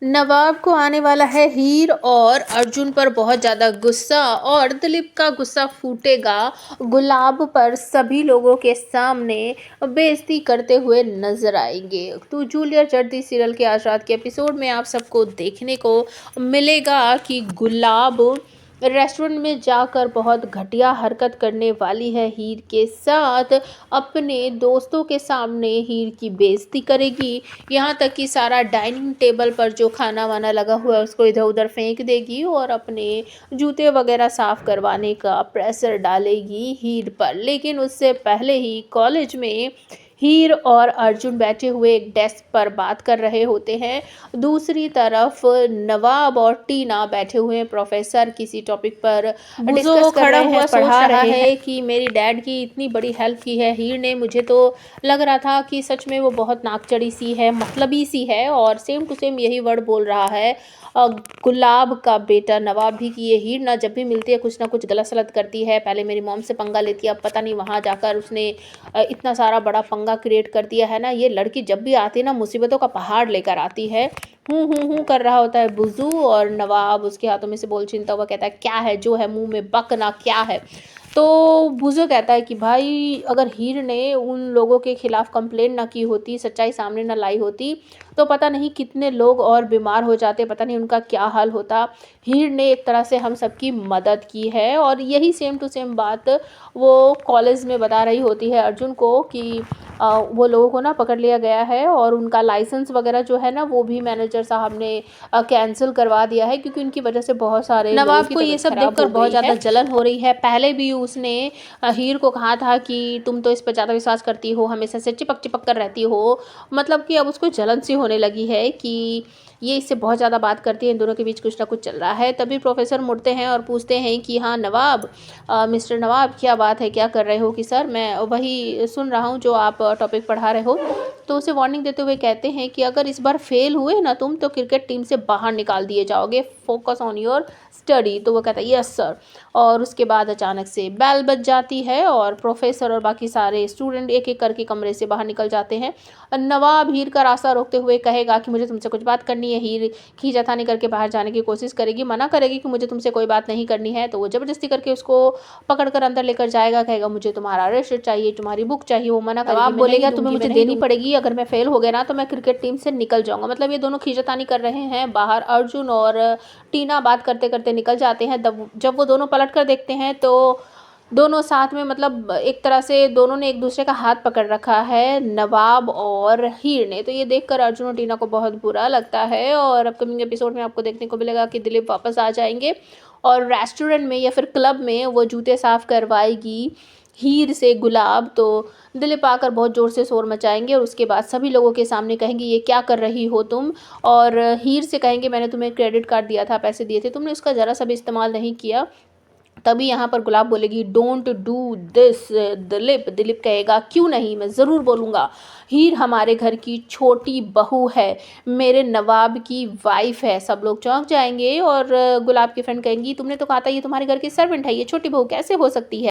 नवाब को आने वाला है हीर और अर्जुन पर बहुत ज़्यादा गुस्सा और दिलीप का गुस्सा फूटेगा गुलाब पर सभी लोगों के सामने बेइज्जती करते हुए नजर आएंगे। तो जूलियट जर्दी सीरियल के आज रात के एपिसोड में आप सबको देखने को मिलेगा कि गुलाब रेस्टोरेंट में जाकर बहुत घटिया हरकत करने वाली है हीर के साथ। अपने दोस्तों के सामने हीर की बेइज्जती करेगी, यहाँ तक कि सारा डाइनिंग टेबल पर जो खाना वाना लगा हुआ है उसको इधर उधर फेंक देगी और अपने जूते वगैरह साफ करवाने का प्रेशर डालेगी हीर पर। लेकिन उससे पहले ही कॉलेज में हीर और अर्जुन बैठे हुए एक डेस्क पर बात कर रहे होते हैं। दूसरी तरफ नवाब और टीना बैठे हुए हैं, प्रोफेसर किसी टॉपिक पर डिस्कस कर रहे हैं, पढ़ा रहे हैं कि मेरी डैड की इतनी बड़ी हेल्प की है हीर ने। मुझे तो लग रहा था कि सच में वो बहुत नाकचड़ी सी है, मतलबी सी है, और सेम टू सेम यही वर्ड बोल रहा है गुलाब का बेटा नवाब भी कि ये हीर ना जब भी मिलती है कुछ ना कुछ गलत सलत करती है। पहले मेरी मॉम से पंगा लेती है, अब पता नहीं वहाँ जाकर उसने इतना सारा बड़ा पंगा क्रिएट कर दिया है ना। ये लड़की जब भी आती है ना मुसीबतों का पहाड़ लेकर आती है। हूँ कर रहा होता है बुजू, और नवाब उसके हाथों में से बोल छीनता हुआ कहता है क्या है जो है मुंह में बकना क्या है। तो बुजू कहता है कि भाई अगर हीर ने उन लोगों के खिलाफ कंप्लेंट ना की होती, सच्चाई सामने ना लाई होती, तो पता नहीं कितने लोग और बीमार हो जाते, पता नहीं उनका क्या हाल होता। हीर ने एक तरह से हम सबकी मदद की है। और यही सेम टू सेम बात वो कॉलेज में बता रही होती है अर्जुन को कि वो लोगों को ना पकड़ लिया गया है और उनका लाइसेंस वगैरह जो है ना वो भी मैनेजर साहब ने कैंसिल करवा दिया है, क्योंकि उनकी वजह से बहुत सारे नवाब को ये सब देखकर बहुत ज़्यादा जलन हो रही है। पहले भी उसने हीर को कहा था कि तुम तो इस पर ज़्यादा विश्वास करती हो, हमेशा से चिपक चिपक कर रहती हो। मतलब कि अब उसको जलन सी होने लगी है कि ये इससे बहुत ज़्यादा बात करती है, इन दोनों के बीच कुछ ना कुछ चल रहा है। तभी प्रोफेसर मुड़ते हैं और पूछते हैं कि हाँ नवाब, मिस्टर नवाब क्या बात है, क्या कर रहे हो? कि सर मैं वही सुन रहा हूँ जो आप टॉपिक पढ़ा रहे हो। तो उसे वार्निंग देते हुए कहते हैं कि अगर इस बार फेल हुए ना तुम तो क्रिकेट टीम से बाहर निकाल दिए जाओगे, फोकस ऑन योर स्टडी। तो वो कहता है यस सर। और उसके बाद अचानक से बेल बज जाती है और प्रोफेसर और बाकी सारे स्टूडेंट एक एक करके कमरे से बाहर निकल जाते हैं। नवाब हीर का रास्ता रोकते हुए कहेगा कि मुझे तुमसे कुछ बात करनी है। हीर खींचातानी करके बाहर जाने की कोशिश करेगी, मना करेगी कि मुझे तुमसे कोई बात नहीं करनी है। तो वो जबरदस्ती करके उसको पकड़कर अंदर लेकर जाएगा, कहेगा मुझे तुम्हारा रेस्ट चाहिए, तुम्हारी बुक चाहिए। वो मना करेगी, बोलेगा तुम्हें मुझे देनी पड़ेगी, अगर मैं फेल हो गया ना तो मैं क्रिकेट टीम से निकल जाऊंगा। मतलब ये दोनों खींचातानी कर रहे हैं बाहर। अर्जुन और टीना बात करते करते निकल जाते हैं। जब वो दोनों पलट कर देखते हैं तो दोनों साथ में, मतलब एक तरह से दोनों ने एक दूसरे का हाथ पकड़ रखा है, नवाब और हीर ने। तो ये देखकर अर्जुन और टीना को बहुत बुरा लगता है। और अपकमिंग एपिसोड में आपको देखने को मिलेगा कि दिलीप वापस आ जाएंगे और रेस्टोरेंट में या फिर क्लब में वो जूते साफ करवाएगी हीर से गुलाब। तो दिलीप आकर बहुत ज़ोर से शोर मचाएंगे और उसके बाद सभी लोगों के सामने कहेंगे ये क्या कर रही हो तुम। और हीर से कहेंगे मैंने तुम्हें क्रेडिट कार्ड दिया था, पैसे दिए थे, तुमने उसका ज़रा सा भी इस्तेमाल नहीं किया। तभी यहाँ पर गुलाब बोलेगी don't do this Dilip. Dilip कहेगा क्यों नहीं, मैं ज़रूर बोलूँगा। हीर हमारे घर की छोटी बहू है, मेरे नवाब की वाइफ है। सब लोग चौंक जाएंगे और गुलाब की फ्रेंड कहेंगी तुमने तो कहा था ये तुम्हारे घर की सर्वेंट है, ये छोटी बहू कैसे हो सकती है?